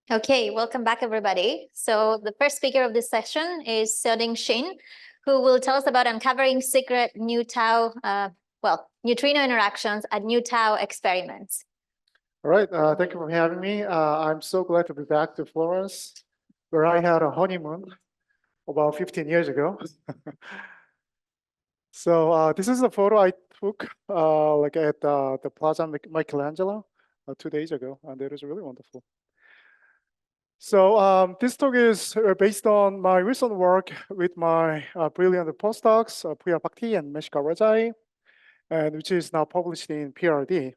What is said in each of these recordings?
Okay, welcome back, everybody. So the first speaker of this session is Seodong Shin, who will tell us about uncovering secret neutrino interactions at new tau experiments. All right, thank you for having me. I'm so glad to be back to Florence, where I had a honeymoon about 15 years ago. So this is a photo I took like at the Plaza Michelangelo 2 days ago, and it was really wonderful. So this talk is based on my recent work with my brilliant postdocs, Priya Bhakti and Meshka Rajai, and which is now published in PRD.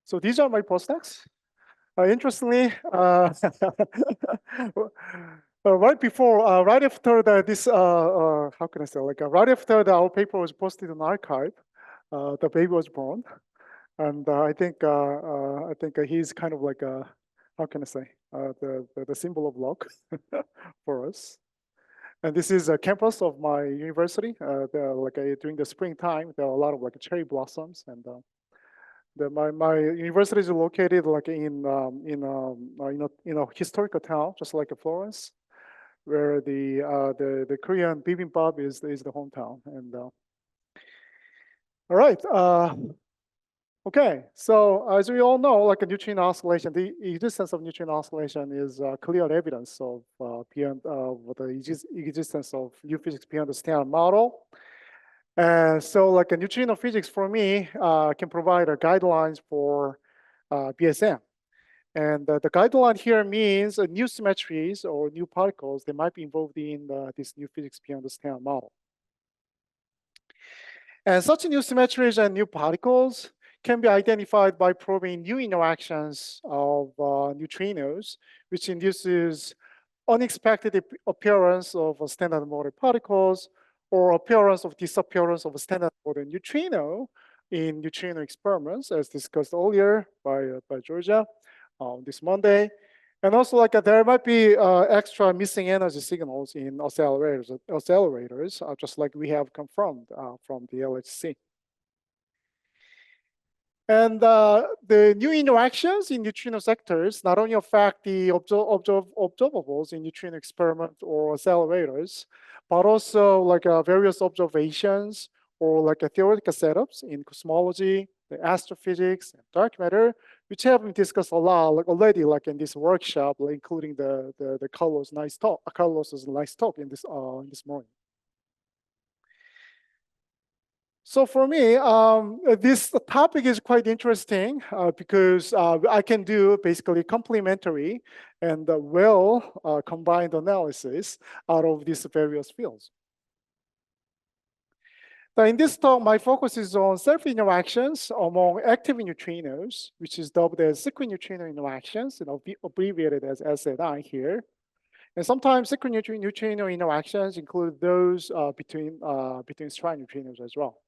So these are my postdocs. Interestingly, right after this, how can I say, right after our paper was posted in archive, the baby was born, and I think he's kind of like a, how can I say, the symbol of luck for us. And this is a campus of my university. During the springtime, there are a lot of like cherry blossoms and. My university is located like in a historical town, just like Florence, where the Korean bibimbap is the hometown. And all right, okay. So as we all know, like a neutrino oscillation, the existence of neutrino oscillation is clear evidence of beyond the existence of new physics beyond the standard model. So like a neutrino physics for me can provide guidelines for BSM. And the guideline here means new symmetries or new particles that might be involved in this new physics beyond the standard model. And such new symmetries and new particles can be identified by probing new interactions of neutrinos, which induces unexpected appearance of standard model particles or appearance of disappearance of a standard model neutrino in neutrino experiments, as discussed earlier by Georgia this Monday. And also, like there might be extra missing energy signals in accelerators, just like we have confirmed from the LHC. And the new interactions in neutrino sectors not only affect the observables in neutrino experiment or accelerators, but also like various observations or like theoretical setups in cosmology, the astrophysics, and dark matter, which have been discussed a lot like already, like in this workshop, like including the Carlos's nice talk in this morning. So for me, this topic is quite interesting because I can do basically complementary and combined analysis out of these various fields. Now in this talk, my focus is on self-interactions among active neutrinos, which is dubbed as secret neutrino interactions, and abbreviated as SNI here. And sometimes secret neutrino interactions include those between strand neutrinos as well.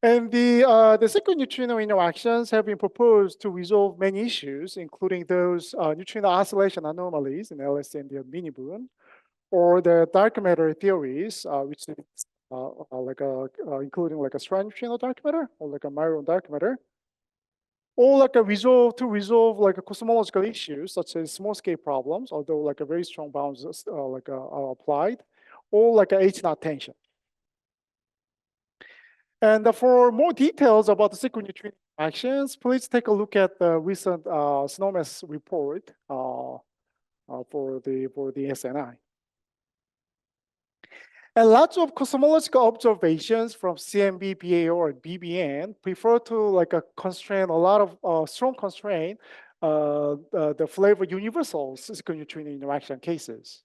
And the secret neutrino interactions have been proposed to resolve many issues, including those neutrino oscillation anomalies in LSA and the mini boon, or the dark matter theories, which is including like a strand neutrino dark matter or like a Myron dark matter, or like to resolve like a cosmological issues such as small scale problems, although like a very strong bounds are applied, or like a H-naught tension. And for more details about the secret neutrino actions, please take a look at the recent SNOMES report for the SNI. And lots of cosmological observations from CMB, BAO, and BBN prefer to like a lot of strong constraint the flavor universal secret neutrino interaction cases.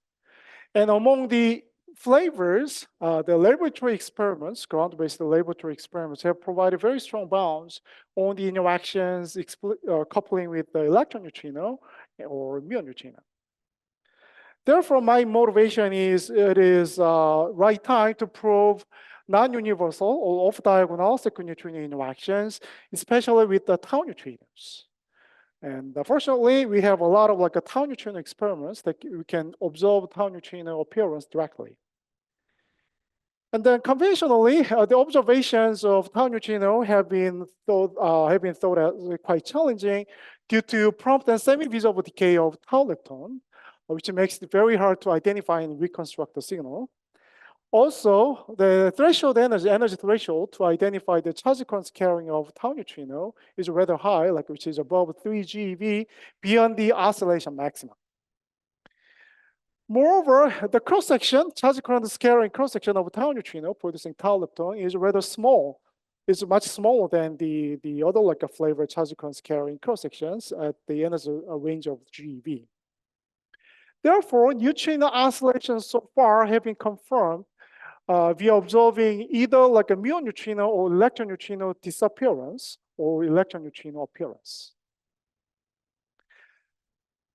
And among the flavors, the laboratory experiments, ground-based laboratory experiments, have provided very strong bounds on the interactions coupling with the electron neutrino or muon neutrino. Therefore, my motivation is it is right time to prove non-universal or off-diagonal secret neutrino interactions, especially with the tau neutrinos. And fortunately, we have a lot of like a tau neutrino experiments that we can observe tau neutrino appearance directly. And then conventionally, the observations of tau neutrino have been thought as quite challenging due to prompt and semi-visible decay of tau lepton, which makes it very hard to identify and reconstruct the signal. Also, the threshold energy threshold to identify the charge current scattering of tau neutrino is rather high, which is above 3 GeV beyond the oscillation maximum. Moreover, the cross-section, charge current scattering cross-section of tau neutrino producing tau lepton is rather small. It's much smaller than the other flavor charge current scattering cross-sections at the energy range of GeV. Therefore, neutrino oscillations so far have been confirmed via observing either a muon neutrino or electron neutrino disappearance or electron neutrino appearance.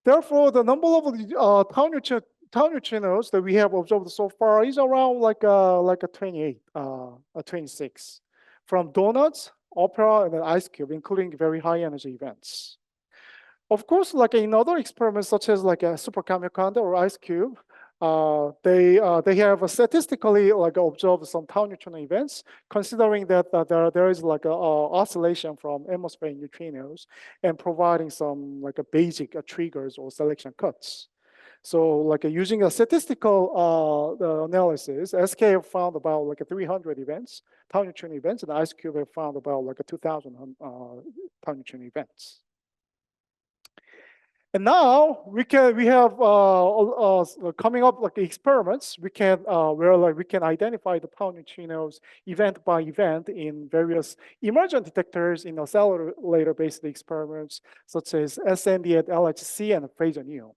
Therefore, the number of tau neutrinos that we have observed so far is around 28, 26, from donuts, opera, and then ice cube, including very high energy events. Of course, in other experiments such as a super Kamiokande or ice cube, they have statistically observed some tau neutrino events, considering that there is a oscillation from atmospheric neutrinos and providing some basic triggers or selection cuts. So using a statistical analysis, SK have found about 300 events, tau neutrino events, and ice cube have found about 2,000 tau neutrino events. And now we have coming up experiments where we can identify the tau neutrinos event by event in various emergent detectors in oscillator-based experiments such as SND and LHC and phasor-neo.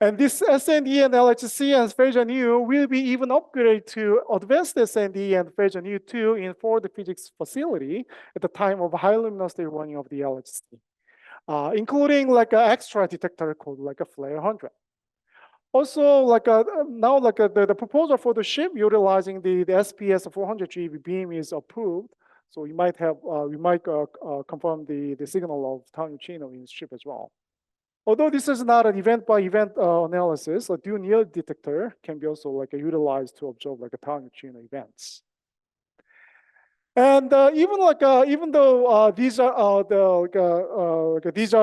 And this SND and LHC and phasor-neo will be even upgraded to advanced SND and phasor-neo 2 in Ford Physics facility at the time of high luminosity running of the LHC. Including an extra detector called a flare 100. Also, now the proposal for the ship utilizing the SPS 400 GeV beam is approved. So we might confirm the signal of tau neutrino in the ship as well. Although this is not an event-by-event analysis, a dual near detector can be also utilized to observe tau neutrino events. And even though these are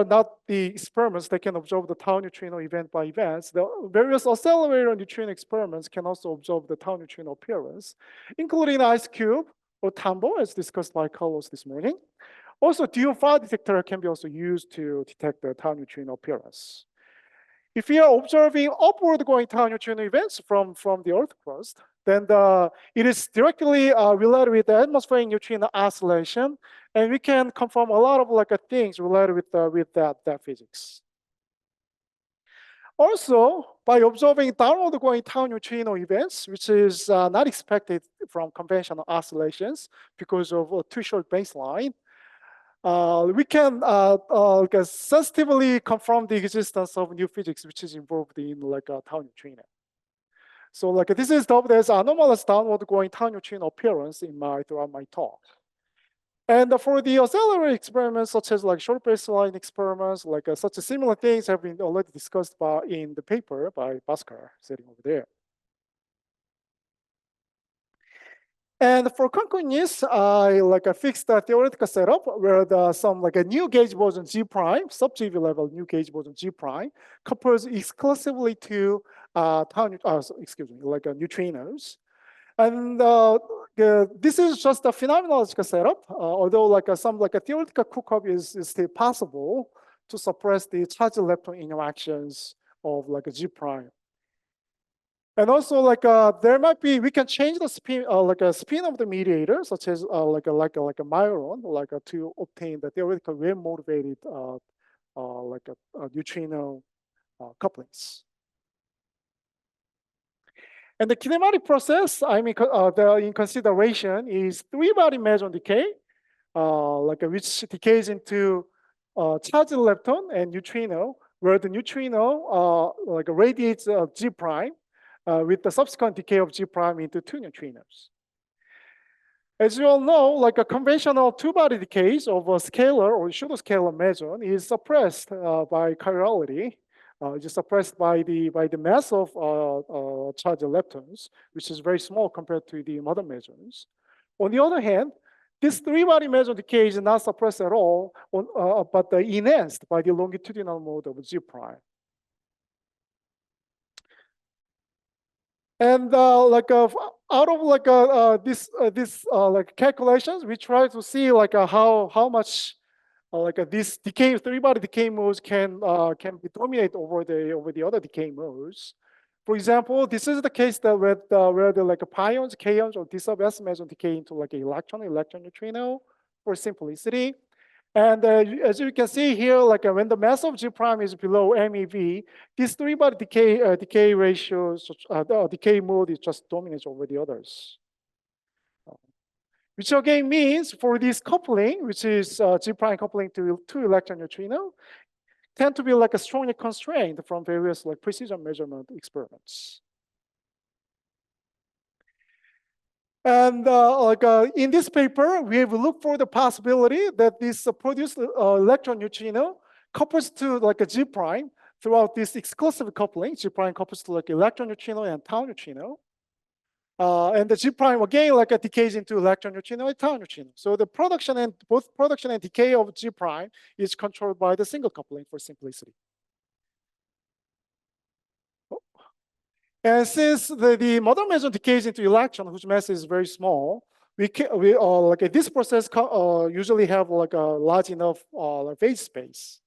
not the experiments that can observe the tau neutrino event by events, the various accelerator neutrino experiments can also observe the tau neutrino appearance, including ice cube or tambo, as discussed by Carlos this morning. Also, dual fire detector can be also used to detect the tau neutrino appearance. If we are observing upward going tau neutrino events from the Earth crust, then it is directly related with the atmospheric neutrino oscillation, and we can confirm a lot of things related with that physics. Also, by observing downward going tau neutrino events, which is not expected from conventional oscillations because of a too short baseline, we can sensitively confirm the existence of new physics which is involved in tau neutrino. So this is dubbed as anomalous downward going tau neutrino appearance throughout my talk. And for the accelerator experiments, such as short baseline experiments, such similar things have been already discussed in the paper by Bhaskar sitting over there. And for concreteness, I fixed the theoretical setup where some a new gauge boson G prime, sub-GeV level new gauge boson G prime, couples exclusively to neutrinos. And this is just a phenomenological setup, although some theoretical cookup is still possible to suppress the charge lepton interactions of G prime. And also, there might be, we can change the spin, a spin of the mediator, such as a myron, to obtain the theoretical wave-motivated, neutrino couplings. And the kinematic process, in consideration is three-body meson decay, which decays into charged lepton and neutrino, where the neutrino radiates G prime. With the subsequent decay of G prime into two neutrinos. As you all know, a conventional two-body decays of a scalar or pseudo-scalar meson is suppressed by chirality just suppressed by the mass of charged leptons, which is very small compared to the mother mesons. On the other hand, this three-body meson decay is not suppressed at all, but enhanced by the longitudinal mode of G prime. And out of this calculations, we try to see how much this decay three-body decay modes can be dominate over the other decay modes. For example, this is the case that where the pions, kaons, or d sub s meson decay into electron neutrino for simplicity. And as you can see here, when the mass of G prime is below MeV, this three-body decay ratio, decay mode is just dominates over the others. Which again means for this coupling, which is G prime coupling to electron neutrino, tend to be strongly constrained from various precision measurement experiments. And in this paper, we have looked for the possibility that this produced electron neutrino couples to a G prime throughout this exclusive coupling. G prime couples to electron neutrino and tau neutrino. And the G prime again decays into electron neutrino and tau neutrino. So the production and both production and decay of G prime is controlled by the single coupling for simplicity. And since the mother meson decays into electron, whose mass is very small, this process usually have a large enough phase space.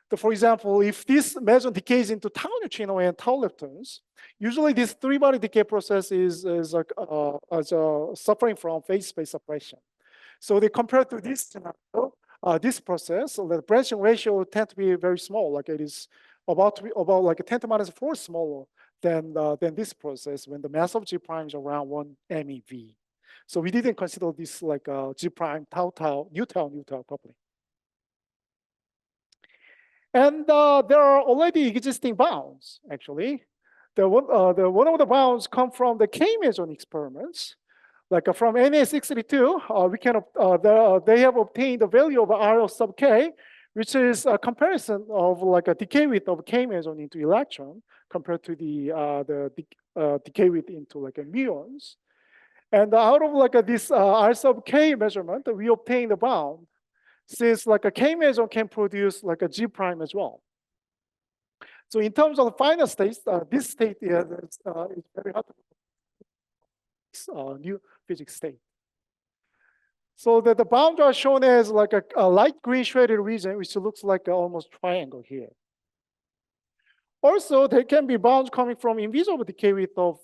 So for example, if this meson decays into tau neutrino and tau leptons, usually this three-body decay process is suffering from phase space suppression. So they compare to this scenario, this process, the branching ratio tend to be very small, it is about 10 to minus 4 smaller than this process when the mass of G prime is around 1 MeV. So we didn't consider this G prime tau nu tau coupling. And there are already existing bounds, actually. One of the bounds come from the K-meson experiments. From NA632, they have obtained the value of R sub K, which is a comparison of a decay width of K-meson into electron compared to the decay width into muons. And out of this R sub K measurement, we obtain the bound, since a K-meson can produce a G prime as well. So in terms of the final state, this state is very hard to new physics state. So that the bounds are shown as a light green shaded region, which looks like almost triangle here. Also, there can be bounds coming from invisible decay width of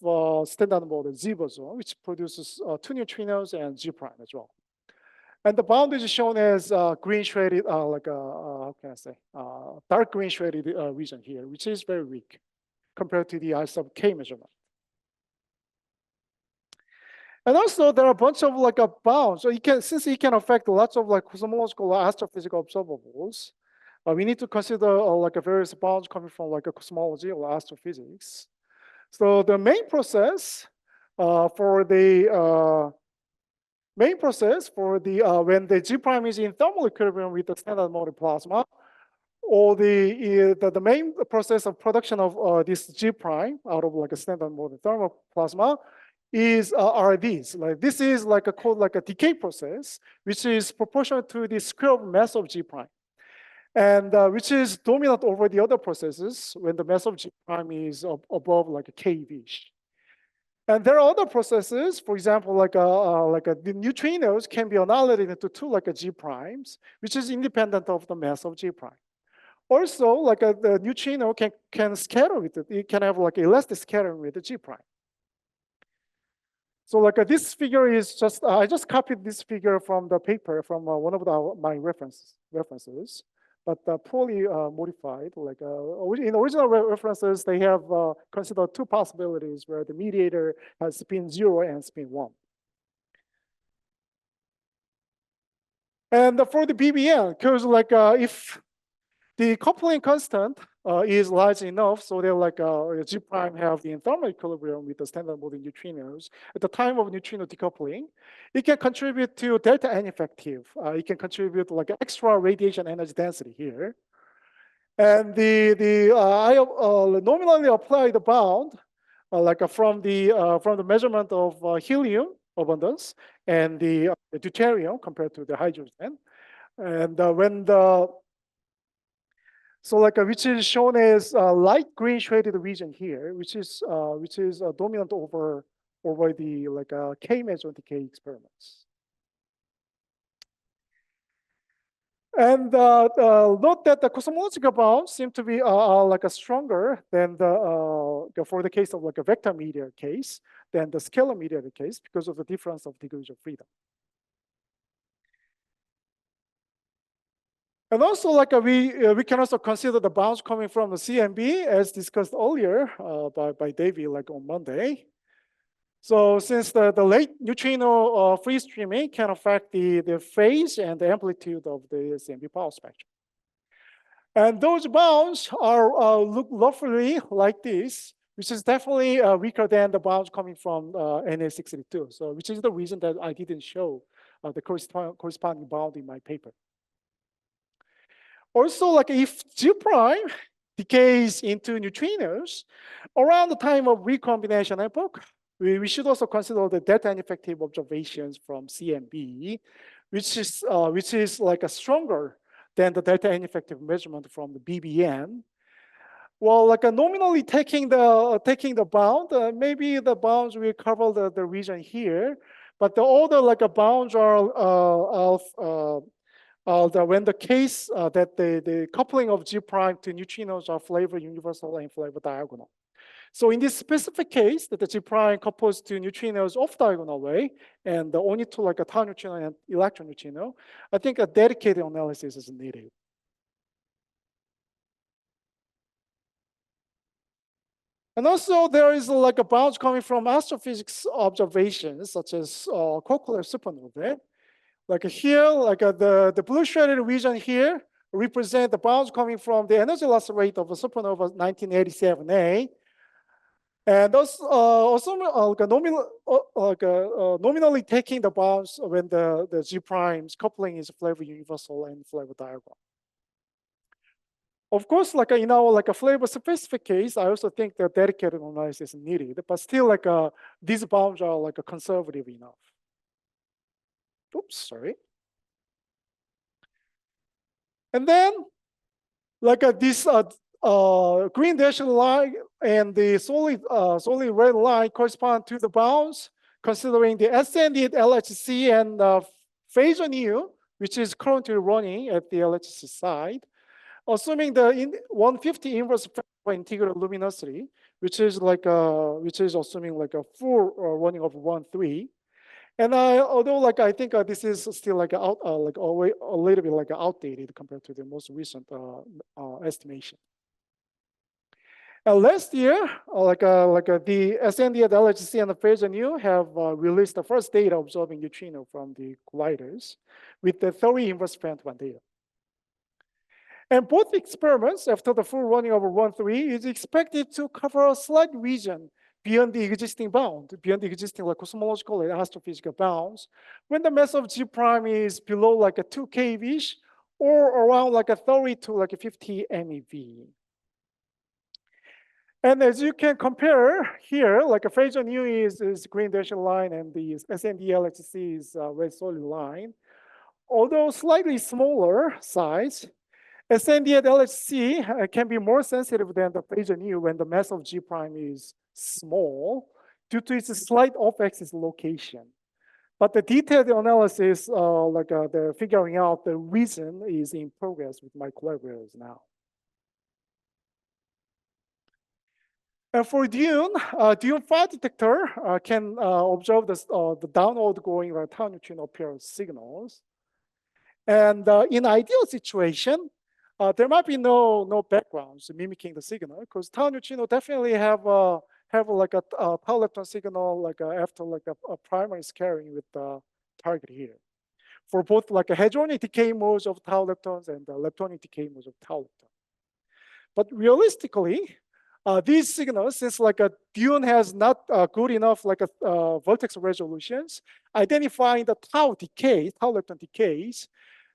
standard model Z boson, which produces two neutrinos and G prime as well. And the bound is shown as green shaded, how can I say, dark green shaded region here, which is very weak compared to the I sub K measurement. And also, there are a bunch of bounds. So since it can affect lots of cosmological astrophysical observables, we need to consider various bounds coming from cosmology or astrophysics. So the main process for the when the G prime is in thermal equilibrium with the standard model plasma, or the main process of production of this G prime out of a standard model thermal plasma are these. This is called a decay process, which is proportional to the square of mass of G prime, and which is dominant over the other processes when the mass of G prime is above KeV. And there are other processes, for example, the neutrinos can be annihilated into two G primes, which is independent of the mass of G prime. Also, the neutrino can scatter with it. It can have elastic scattering with the G prime. So this figure is just, I just copied this figure from the paper from one of my references, but poorly modified. In original references, they have considered two possibilities where the mediator has spin 0 and spin 1. And for the BBN, because if the coupling constant is large enough, so they're G prime have the thermal equilibrium with the standard model neutrinos. At the time of neutrino decoupling, it can contribute to delta N effective. It can contribute extra radiation energy density here. And I nominally apply the bound from the measurement of helium abundance and the deuterium compared to the hydrogen. And when the which is shown as light green shaded region here, which is dominant over the K measurement decay experiments. And note that the cosmological bounds seem to be stronger than for the case of a vector mediator case than the scalar mediator case because of the difference of degrees of freedom. And also, we can also consider the bounds coming from the CMB as discussed earlier by David, on Monday. So since the late neutrino free streaming can affect the phase and the amplitude of the CMB power spectrum. And those bounds are look roughly like this, which is definitely weaker than the bounds coming from Na62. So which is the reason that I didn't show the corresponding bound in my paper. Also, if G prime decays into neutrinos around the time of recombination epoch, we should also consider the delta ineffective observations from CMB, which is stronger than the delta ineffective measurement from the BBN. Well, nominally taking the bound, maybe the bounds will cover the region here, but the other bounds are when the case that the coupling of G prime to neutrinos are flavor universal and flavor diagonal. So in this specific case, that the G prime couples to neutrinos off diagonal way, and only to a tau neutrino and electron neutrino, I think a dedicated analysis is needed. And also there is a bounds coming from astrophysics observations, such as Kokolev supernovae. Here, the blue shaded region here represent the bounds coming from the energy loss rate of a supernova 1987A. And also nominally taking the bounds when the G primes coupling is flavor universal and flavor diagonal. Of course, in our flavor specific case, I also think that dedicated analysis is needed, but still these bounds are conservative enough. Oops, sorry. And then this green dashed line and the solid red line correspond to the bounds, considering the ascended LHC and phasor nu, which is currently running at the LHC side, assuming the 150 inverse integral luminosity, which is assuming a full running of 1.3. And although I think this is still a little bit outdated compared to the most recent estimation. Last year, the SND at LHC and the phasor nu have released the first data observing neutrino from the colliders with the 30 inverse one data. And both experiments, after the full running over 1.3, is expected to cover a slight region beyond the existing bound, beyond the existing cosmological and astrophysical bounds, when the mass of G prime is below a 2 keV or around a 30 to 50 MeV. And as you can compare here, a phasor nu is green dashed line and the SND LHC is red solid line. Although slightly smaller size, SND at LHC can be more sensitive than the phasor nu when the mass of G prime is small due to its slight off-axis location. But the detailed analysis, the figuring out the reason, is in progress with my collaborators now. And for Dune 5 detector can observe the downward going tau neutrino pair signals. And in ideal situation, there might be no backgrounds mimicking the signal, because tau neutrino definitely have a tau lepton signal after a primary scattering with the target here, for both hadronic decay modes of tau leptons and the leptonic decay modes of tau lepton. But realistically, these signals, since Dune has not good enough vertex resolutions, identifying the tau lepton decays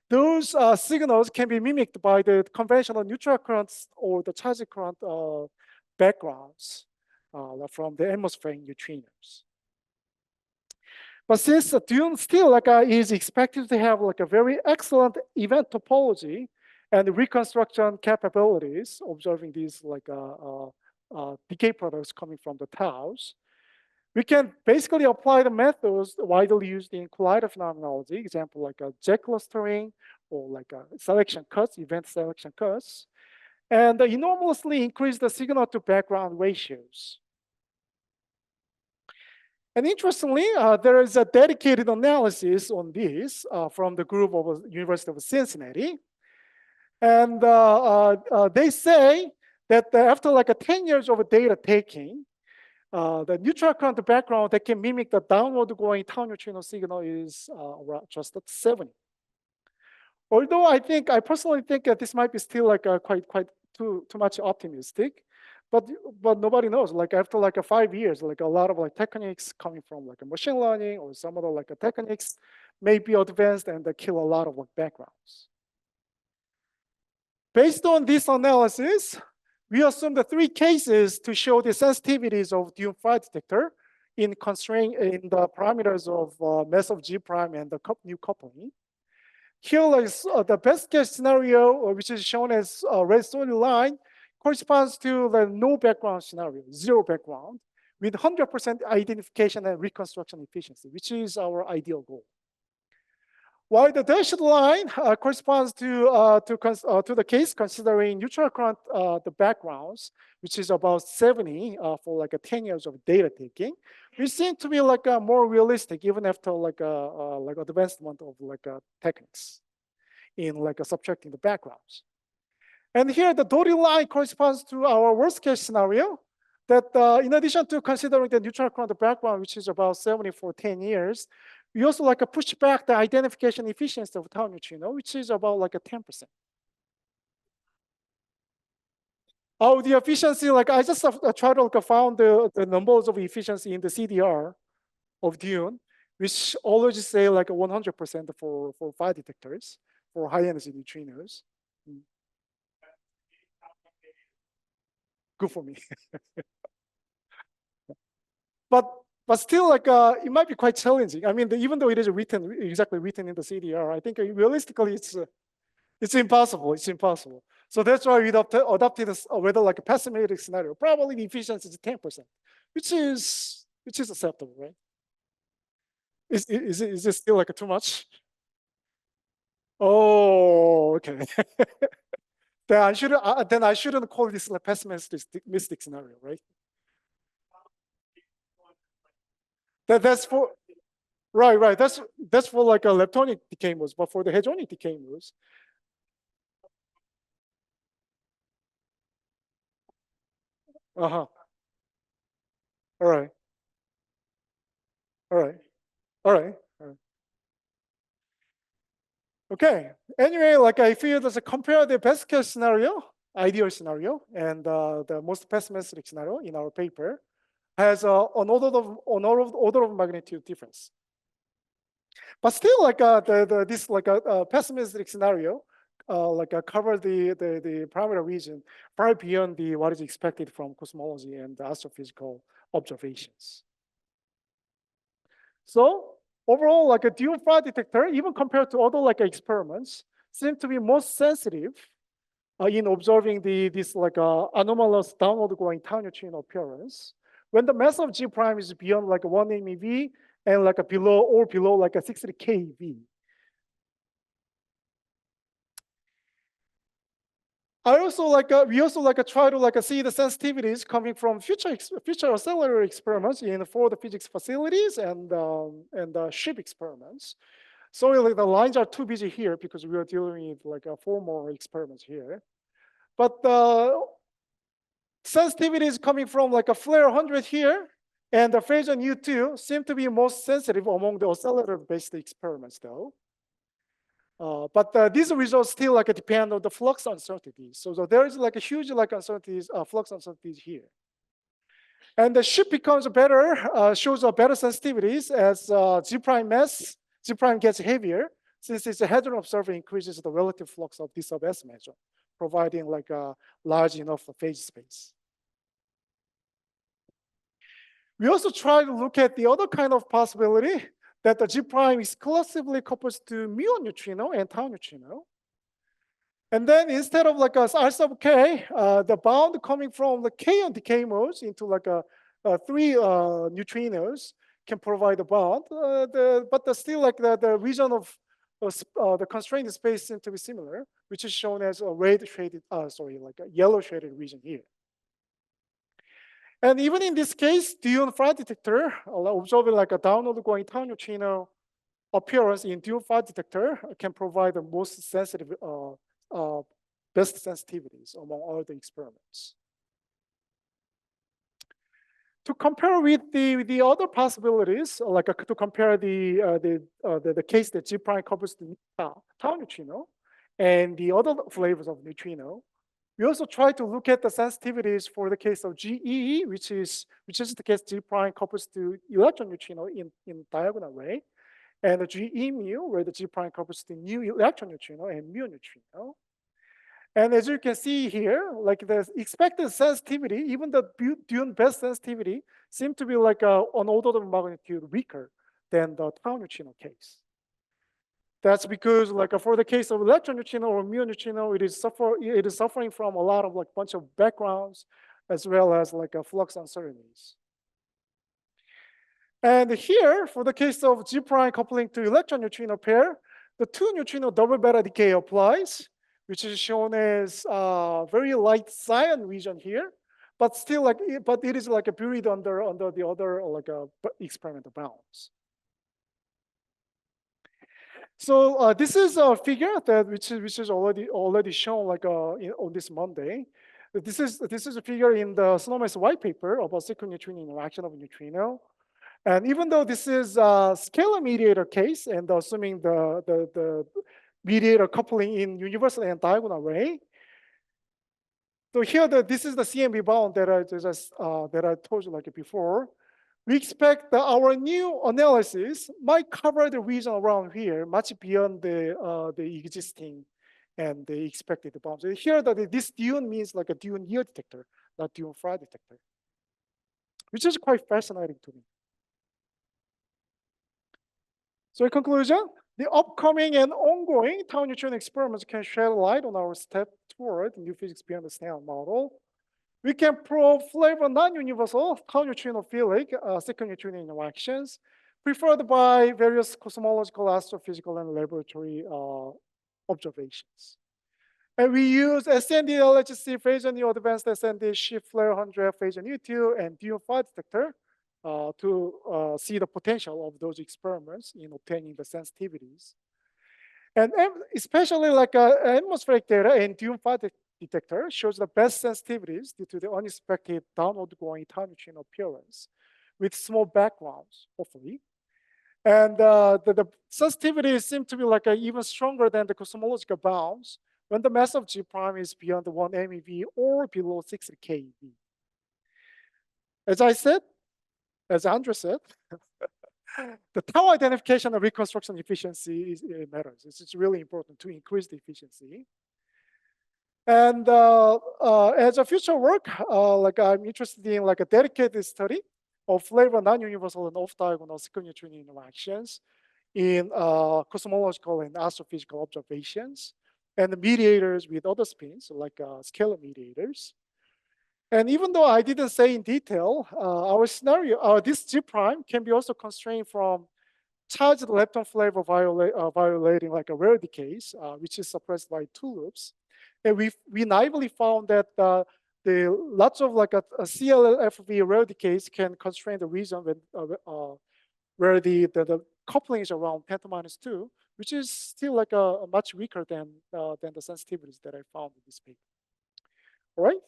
those signals can be mimicked by the conventional neutral currents or the charge current backgrounds from the atmospheric neutrinos. But since the dune still is expected to have a very excellent event topology and reconstruction capabilities, observing these decay products coming from the taus, we can basically apply the methods widely used in collider phenomenology, example like a jet clustering or selection cuts, event selection cuts, and enormously increase the signal to background ratios. And interestingly, there is a dedicated analysis on this from the group of University of Cincinnati. And they say that after 10 years of data taking, the neutral current background that can mimic the downward going tau neutrino signal is just at 70. Although I personally think that this might be still quite too much optimistic, but nobody knows. After 5 years, a lot of techniques coming from machine learning or some other techniques may be advanced and kill a lot of backgrounds. Based on this analysis, we assume the 3 cases to show the sensitivities of dune fire detector in constraining in the parameters of mass of G prime and the new coupling. Here is the best case scenario, which is shown as a red solid line, corresponds to the no background scenario, 0 background, with 100% identification and reconstruction efficiency, which is our ideal goal. While the dashed line corresponds to the case considering neutral current the backgrounds, which is about 70 for 10 years of data taking, we seem to be more realistic even after advancement of techniques in subtracting the backgrounds. And here the dotted line corresponds to our worst case scenario that in addition to considering the neutral current background, which is about 70 for 10 years, we also push back the identification efficiency of tau neutrino, which is about 10%. Oh, the efficiency, I just tried to found the numbers of efficiency in the CDR of dune, which always say 100% for fire detectors, for high energy neutrinos. Good for me. But still, it might be quite challenging. I mean, even though it is exactly written in the CDR, I think realistically it's impossible. It's impossible. So that's why we adopted a pessimistic scenario. Probably the efficiency is 10%, which is acceptable, right? Is it still too much? Oh, okay. Then I shouldn't call this a pessimistic scenario, right? That's for right. That's for a leptonic decay modes, but for the hadronic decay modes. All right. Okay. Anyway, I feel there's a compare the best case scenario, ideal scenario, and the most pessimistic scenario in our paper has an order of magnitude difference. But still, this pessimistic scenario, cover the parameter region far beyond what is expected from cosmology and the astrophysical observations. So overall, a dune fire detector, even compared to other experiments, seem to be most sensitive in observing this anomalous downward going tau neutrino appearance when the mass of G prime is beyond 1 MeV and below 60 keV. We also try to see the sensitivities coming from future accelerator experiments in for the physics facilities and ship experiments. So the lines are too busy here because we are dealing with 4 more experiments here. But sensitivities coming from a flare 100 here and the phase on U2 seem to be most sensitive among the accelerator-based experiments, though. But these results still depend on the flux uncertainties. So there is a huge uncertainties, flux uncertainties here. And the ship becomes better, shows better sensitivities as G prime gets heavier. since it's a hadron observer increases the relative flux of this sub S measure, providing like a large enough phase space. We also try to look at the other kind of possibility that the G prime exclusively couples to mu neutrino and tau neutrino. And then instead of like a R sub k, the bound coming from the k and decay modes into like a three neutrinos can provide a bond, but still like the region of the constrained space seems to be similar, which is shown as a red shaded, like a yellow shaded region here. And even in this case, Dion fire detector, observing like a downward going tau neutrino appearance in Dion fire detector can provide the most sensitive, best sensitivities among all the experiments. To compare with the other possibilities, like to compare the case that G prime couples to tau neutrino and the other flavors of neutrino, we also try to look at the sensitivities for the case of GEE, which is the case G prime couples to electron neutrino in diagonal array, and the GE mu, where the G prime couples to new electron neutrino and mu neutrino. And as you can see here, like the expected sensitivity, even the Dune best sensitivity, seem to be like an order of magnitude weaker than the tau neutrino case. That's because, like for the case of electron neutrino or mu neutrino, it is suffering from a lot of like bunch of backgrounds, as well as like a flux uncertainties. And here, for the case of G prime coupling to electron neutrino pair, the two neutrino double beta decay applies, which is shown as very light cyan region here, but still like, but it is like buried under the other like experimental bounds. So this is a figure that which is already shown like on this Monday. This is a figure in the Snowman's white paper about cyclic neutrino interaction of neutrino. And even though this is a scalar mediator case, and assuming the mediator coupling in universal and diagonal array, so here this is the CMB bound that I told you like before. We expect that our new analysis might cover the region around here much beyond the existing and the expected bounds. So here this dune means like a dune yield detector, not dune fire detector, which is quite fascinating to me. So in conclusion, the upcoming and ongoing tau neutrino experiments can shed light on our step toward new physics beyond the Snell model. We can probe flavor non-universal tau neutrinophilic cyclic neutrino interactions preferred by various cosmological, astrophysical, and laboratory observations. And we use SND LHC phasor new advanced SND shift flare 100 phasor new 2 and Dune fire detector to see the potential of those experiments in obtaining the sensitivities. And especially like atmospheric data and Dune fire detector shows the best sensitivities due to the unexpected downward going tau neutrino appearance with small backgrounds, hopefully. And the sensitivities seem to be like even stronger than the cosmological bounds when the mass of G prime is beyond 1 MeV or below 60 keV. As I said, as Andrew said, the tau identification and reconstruction efficiency matters. It's really important to increase the efficiency. And as a future work, like I'm interested in like a dedicated study of flavor non-universal and off-diagonal cyclic neutrino interactions in cosmological and astrophysical observations and the mediators with other spins, like scalar mediators. And even though I didn't say in detail, our scenario, this G prime can be also constrained from charged lepton flavor violating like a rare decays, which is suppressed by two loops. And we naively found that the lots of like a CLFV rare decays can constrain the region when, where the coupling is around 10⁻², which is still like a much weaker than the sensitivities that I found in this paper. All right,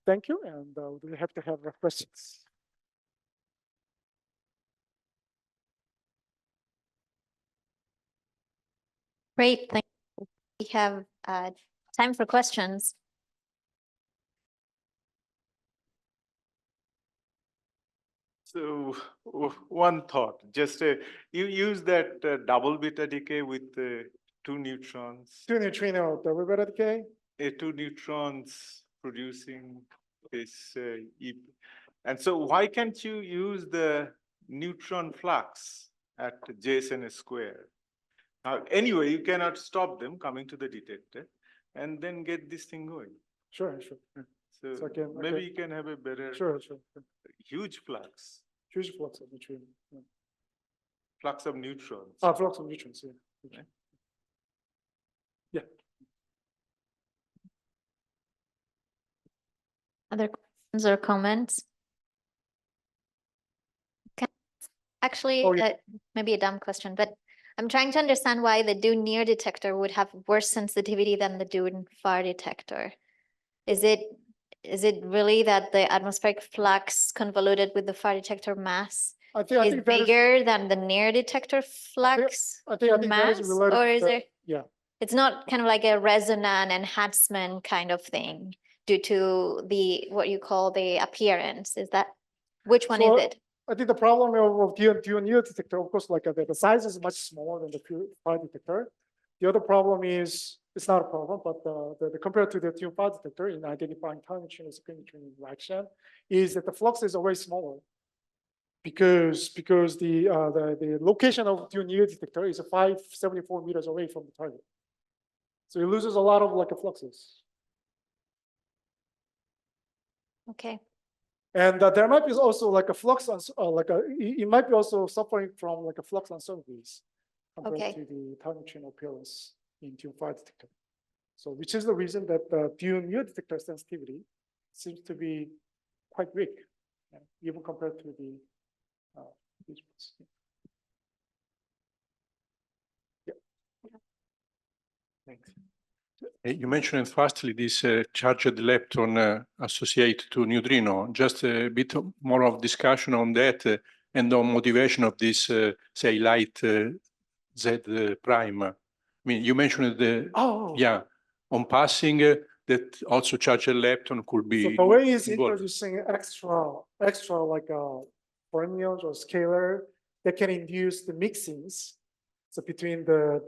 thank you, and we have to have questions. Great, thank you. We have time for questions. So one thought, just you use that double beta decay with two neutrons, two neutrino double beta decay. two neutrons producing this and so why can't you use the neutron flux at JSN square? Anyway, you cannot stop them coming to the detector and then get this thing going. Sure, sure. So So again, maybe okay. you can have a better Sure, sure. huge flux, Huge flux of neutrino. Yeah. flux of neutrons. Flux of neutrons, yeah. Right. Yeah. Other questions or comments? Actually, Oh, yeah. maybe a dumb question, but I'm trying to understand why the do near detector would have worse sensitivity than the do far detector. Is it really that the atmospheric flux convoluted with the far detector mass I is think that is, bigger than the near detector flux I think that mass? is related Or to is the- there, yeah. it's not kind of like a resonant enhancement kind of thing due to the, what you call the appearance? Is that, which one So, is it? I think the problem of dual near detector, of course, like the size is much smaller than the far detector. The other problem is, it's not a problem, but the compared to the dual far detector in identifying tau neutrino spin neutrino interaction is that the flux is always smaller. Because the location of dual near detector is 574 meters away from the target. So it loses a lot of like fluxes. Okay. And there might be also like a flux, it might be also suffering from like a flux uncertainties compared Okay. to the tau neutrino appearance in dual far detector. So which is the reason that the dual near detector sensitivity seems to be quite weak, even compared to the digits. Thanks. You mentioned fastly this charged lepton associated to neutrino. Just a bit more of discussion on that and on motivation of this, say, light Z prime. I mean, you mentioned the, yeah, on passing that also charged lepton could be. So the way is involved. introducing extra like fermions or scalar that can induce the mixings. So between the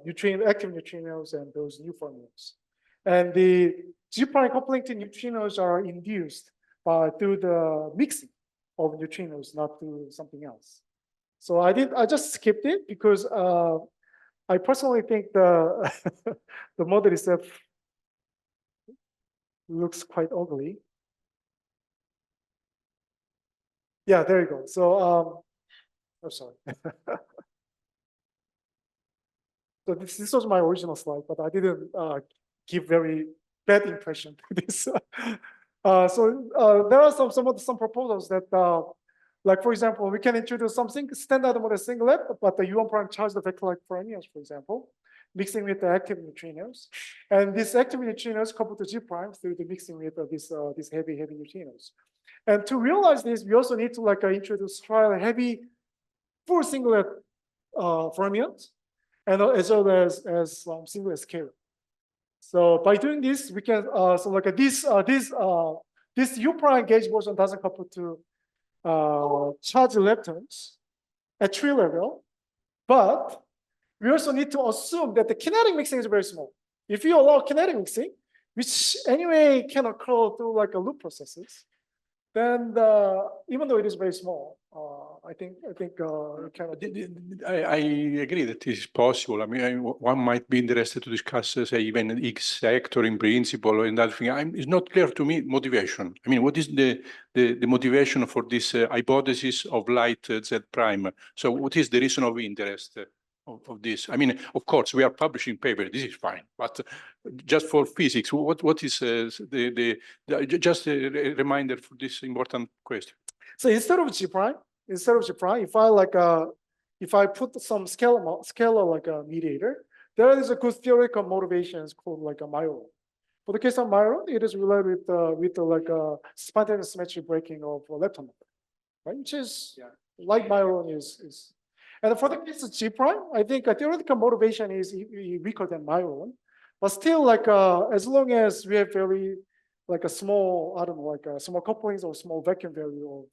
neutrino, active neutrinos and those new fermions, and the G prime coupling to neutrinos are induced through the mixing of neutrinos, not through something else. So I just skipped it because I personally think the the model itself looks quite ugly. Yeah, there you go. So I'm sorry. So this was my original slide, but I didn't give very bad impression to this. There are some proposals that, like for example, we can introduce something standard model singlet, but the U1 prime charged vector-like fermions, for example, mixing with the active neutrinos, and these active neutrinos coupled to G prime through the mixing with these heavy neutrinos. And to realize this, we also need to like introduce trial heavy full singlet fermions, and as well as singlet scalar. So by doing this, we can so like this U prime gauge version doesn't couple to charge leptons at tree level, but we also need to assume that the kinetic mixing is very small. If you allow kinetic mixing, which anyway can occur through like a loop processes, then even though it is very small, I think it can. I agree that this is possible. I mean, one might be interested to discuss, say, even X sector in principle and that thing. It's not clear to me motivation. I mean, what is the motivation for this hypothesis of light Z prime? So what is the reason of interest of this? I mean, of course, we are publishing paper. This is fine, but just for physics, what is just a reminder for this important question? So instead of G prime, if I put some scalar like a mediator, there is a good theoretical motivations called like a myron. For the case of myron, it is related with like a spontaneous symmetry breaking of lepton number, right? Which is like myron is. And for the case of G prime, I think a theoretical motivation is weaker than myron, but still like as long as we have very like a small, I don't know, like a small couplings or small vacuum value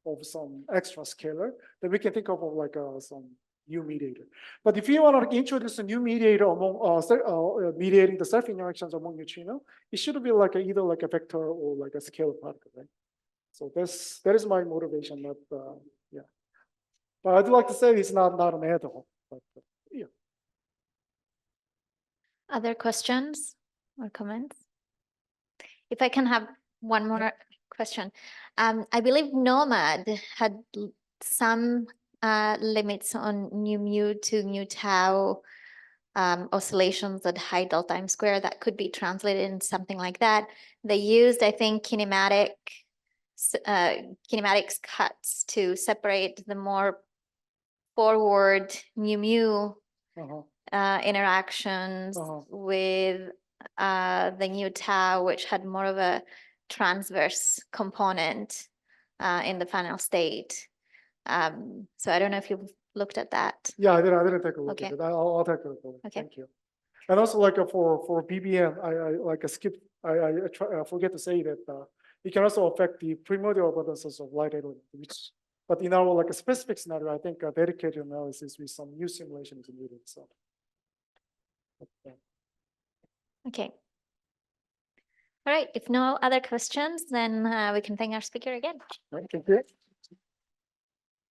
of some extra scalar, then we can think of like some new mediator. But if you want to introduce a new mediator among mediating the self-interactions among neutrino, it should be like either like a vector or like a scalar particle, right? So that is my motivation. Not yeah. But I'd like to say it's not an add-on. But yeah. Other questions or comments? If I can have one more question. I believe Nomad had some limits on nu mu to nu tau oscillations at high delta M square that could be translated in something like that. They used, I think, kinematics cuts to separate the more forward nu mu interactions with the nu tau, which had more of a transverse component in the final state. So I don't know if you've looked at that. Yeah, I didn't take a look Okay. at it. I'll take a look. Okay. Thank you. And also like for BBN, I like skip. I forget to say that it can also affect the primordial abundances of light element, which. But in our like a specific scenario, I think a dedicated analysis with some new simulation is needed. So. Okay. All right. If no other questions, then we can thank our speaker again. Thank you.